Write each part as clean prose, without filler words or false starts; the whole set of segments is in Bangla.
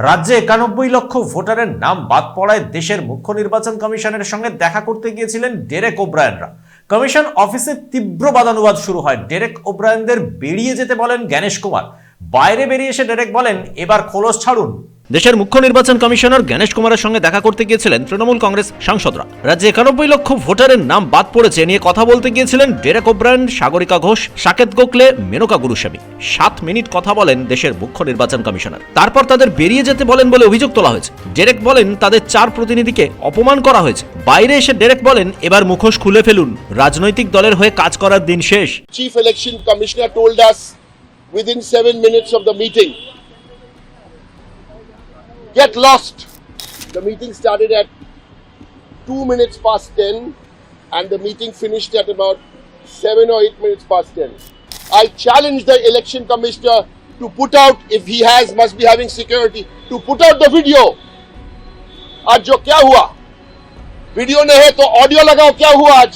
রাজ্যে 91 লক্ষ ভোটারের নাম বাদ পড়ায় দেশের মুখ্য নির্বাচন কমিশনের সঙ্গে দেখা করতে গিয়েছিলেন ডেরেক ওব্রায়েনরা। কমিশন অফিসে তীব্র বাদানুবাদ শুরু হয়। ডেরেক ওব্রায়েনদের বেরিয়ে যেতে বলেন জ্ঞানেশ কুমার। বাইরে বেরিয়ে এসে ডেরেক বলেন, এবার খোলস ছাড়ুন। দেশের মুখ্য নির্বাচন কমিশনার জ্ঞানেশ কুমারের সঙ্গে দেখা করতে গিয়েছিলেন তৃণমূল কংগ্রেস সাংসদরা। রাজ্যে 91 লক্ষ ভোটারের নাম বাদ পড়েছে নিয়ে কথা বলতে গিয়েছিলেন Derek O'Brien, Sagarika Ghosh, Saket Gokhale, Menaka Guruswamy. 7 minute কথা বলেন দেশের মুখ্য নির্বাচন কমিশনার। তারপর তাদের বেরিয়ে যেতে বলেন বলে অভিযোগ তোলা হয়েছে। ডেরেক বলেন তাদের 4 প্রতিনিধিকে অপমান করা হয়েছে। বাইরে এসে ডেরেক বলেন, এবার মুখোশ খুলে ফেলুন, রাজনৈতিক দলের হয়ে কাজ করার দিন শেষ। Chief Election Commissioner told us within 7 minutes of the meeting, get lost. The meeting started at 2 minutes past 10 and the meeting finished at about 7 or 8 minutes past 10. I challenge the election commissioner to put out, if he must be having security, to put out the video. आज जो क्या हुआ, वीडियो नहीं है तो ऑडियो लगाओ, क्या हुआ आज।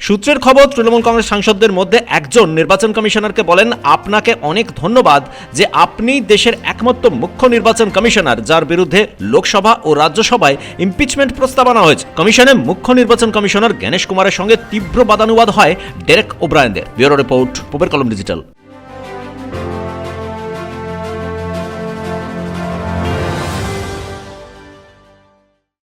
সূত্রের খবর, তৃণমূল কংগ্রেস সাংসদদের মধ্যে একজন নির্বাচন কমিশনারকে বলেন, আপনাকে অনেক ধন্যবাদ যে আপনি দেশের একমাত্র মুখ্য নির্বাচন কমিশনার যার বিরুদ্ধে লোকসভা ও রাজ্যসভায় ইমপিচমেন্ট প্রস্তাব আনা হয়েছে। কমিশনে মুখ্য নির্বাচন কমিশনার জ্ঞানেশ কুমারের সঙ্গে তীব্র বাদানুবাদ হয় ডেরেক ওব্রায়েনদের। ব্যুরো রিপোর্ট, পূবের কলম ডিজিটাল।